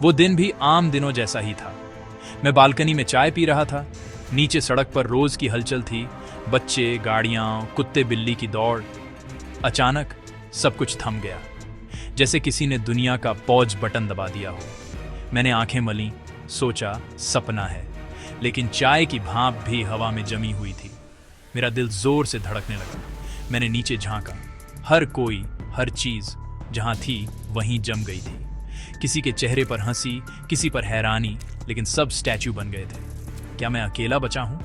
वो दिन भी आम दिनों जैसा ही था। मैं बालकनी में चाय पी रहा था। नीचे सड़क पर रोज की हलचल थी, बच्चे, गाड़ियां, कुत्ते बिल्ली की दौड़। अचानक सब कुछ थम गया, जैसे किसी ने दुनिया का पॉज बटन दबा दिया हो। मैंने आंखें मली, सोचा सपना है, लेकिन चाय की भाप भी हवा में जमी हुई थी। मेरा दिल जोर से धड़कने लगा। मैंने नीचे झांका। हर कोई, हर चीज जहां थी वहीं जम गई थी। किसी के चेहरे पर हंसी, किसी पर हैरानी, लेकिन सब स्टैच्यू बन गए थे। क्या मैं अकेला बचा हूं?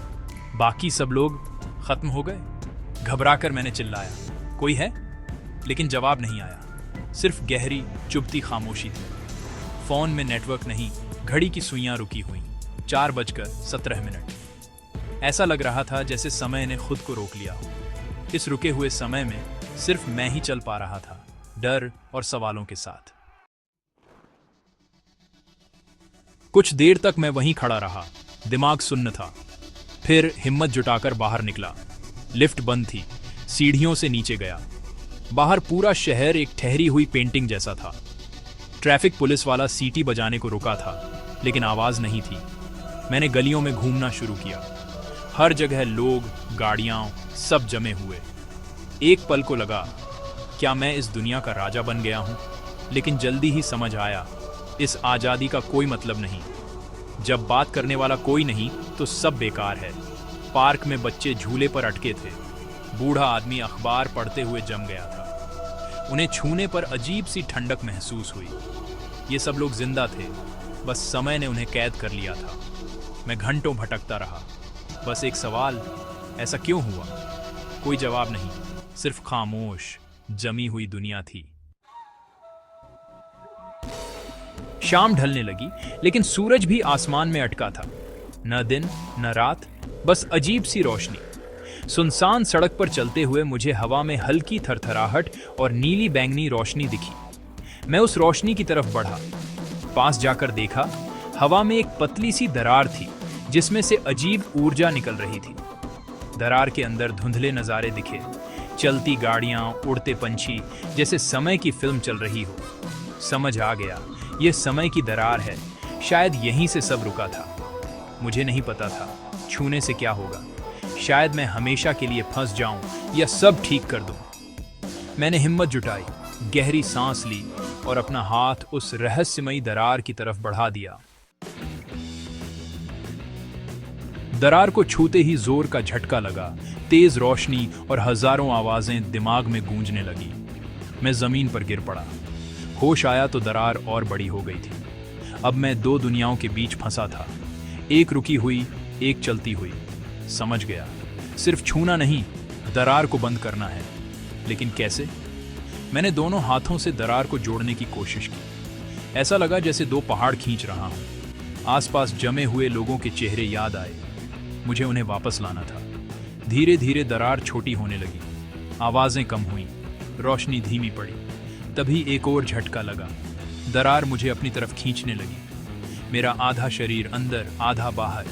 बाकी सब लोग खत्म हो गए? घबराकर मैंने चिल्लाया, कोई है? लेकिन जवाब नहीं आया। सिर्फ गहरी चुभती खामोशी थी। फोन में नेटवर्क नहीं, घड़ी की सुइयां रुकी हुई। 4:17। ऐसा लग रहा था जैसे समय ने खुद को रोक लिया हो। इस रुके हुए समय में सिर्फ मैं ही चल पा रहा था, डर और सवालों के साथ। कुछ देर तक मैं वहीं खड़ा रहा, दिमाग सुन्न था। फिर हिम्मत जुटाकर बाहर निकला। लिफ्ट बंद थी। सीढ़ियों से नीचे गया। बाहर पूरा शहर एक ठहरी हुई पेंटिंग जैसा था। ट्रैफिक पुलिस वाला सीटी बजाने को रुका था, लेकिन आवाज नहीं थी। मैंने गलियों में घूमना शुरू किया। हर जगह लोग, गाड़ियां, सब जमे हुए। एक पल को लगा, क्या मैं इस दुनिया का राजा बन गया हूं? लेकिन जल्दी ही समझ आया, इस आजादी का कोई मतलब नहीं। जब बात करने वाला कोई नहीं तो सब बेकार है। पार्क में बच्चे झूले पर अटके थे। बूढ़ा आदमी अखबार पढ़ते हुए जम गया था। उन्हें छूने पर अजीब सी ठंडक महसूस हुई। ये सब लोग जिंदा थे, बस समय ने उन्हें कैद कर लिया था। मैं घंटों भटकता रहा। बस एक सवाल, ऐसा क्यों हुआ? कोई जवाब नहीं, सिर्फ खामोश जमी हुई दुनिया थी। शाम ढलने लगी, लेकिन सूरज भी आसमान में अटका था। न दिन न रात, बस अजीब सी रोशनी। सुनसान सड़क पर चलते हुए मुझे हवा में हल्की थरथराहट और नीली बैंगनी रोशनी दिखी। मैं उस रोशनी की तरफ बढ़ा। पास जाकर देखा, हवा में एक पतली सी दरार थी, जिसमें से अजीब ऊर्जा निकल रही थी। दरार के अंदर धुंधले नजारे दिखे, चलती गाड़ियां, उड़ते पंछी, जैसे समय की फिल्म चल रही हो। समझ आ गया, यह समय की दरार है। शायद यहीं से सब रुका था। मुझे नहीं पता था छूने से क्या होगा। शायद मैं हमेशा के लिए फंस जाऊं या सब ठीक कर दूं। मैंने हिम्मत जुटाई, गहरी सांस ली और अपना हाथ उस रहस्यमयी दरार की तरफ बढ़ा दिया। दरार को छूते ही जोर का झटका लगा। तेज रोशनी और हजारों आवाजें दिमाग में गूंजने लगी। मैं जमीन पर गिर पड़ा। होश आया तो दरार और बड़ी हो गई थी। अब मैं दो दुनियाओं के बीच फंसा था, एक रुकी हुई, एक चलती हुई। समझ गया, सिर्फ छूना नहीं, दरार को बंद करना है। लेकिन कैसे? मैंने दोनों हाथों से दरार को जोड़ने की कोशिश की। ऐसा लगा जैसे दो पहाड़ खींच रहा हूं। आसपास जमे हुए लोगों के चेहरे याद आए। मुझे उन्हें वापस लाना था। धीरे धीरे दरार छोटी होने लगी। आवाजें कम हुईं, रोशनी धीमी पड़ी। तभी एक और झटका लगा। दरार मुझे अपनी तरफ खींचने लगी। मेरा आधा शरीर अंदर, आधा बाहर।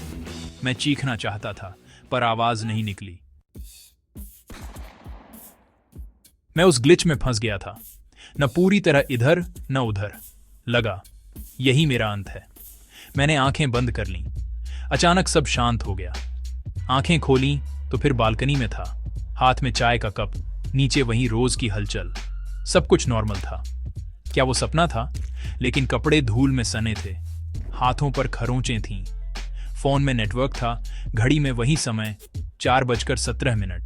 मैं चीखना चाहता था, पर आवाज नहीं निकली। मैं उस ग्लिच में फंस गया था, न पूरी तरह इधर न उधर। लगा यही मेरा अंत है। मैंने आंखें बंद कर लीं। अचानक सब शांत हो गया। आंखें खोली तो फिर बालकनी में था, हाथ में चाय का कप, नीचे वहीं रोज की हलचल। सब कुछ नॉर्मल था। क्या वो सपना था? लेकिन कपड़े धूल में सने थे, हाथों पर खरोंचें थीं। फोन में नेटवर्क था, घड़ी में वही समय, 4:17।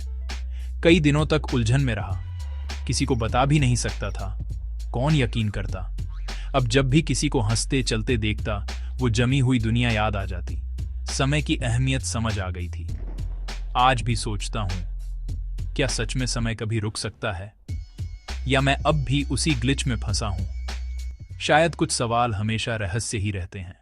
कई दिनों तक उलझन में रहा। किसी को बता भी नहीं सकता था। कौन यकीन करता? अब जब भी किसी को हंसते चलते देखता, वो जमी हुई दुनिया याद आ जाती। समय की अहमियत समझ आ गई थी। आज भी सोचता हूं, क्या सच में समय कभी रुक सकता है? या मैं अब भी उसी ग्लिच में फंसा हूं? शायद कुछ सवाल हमेशा रहस्य ही रहते हैं।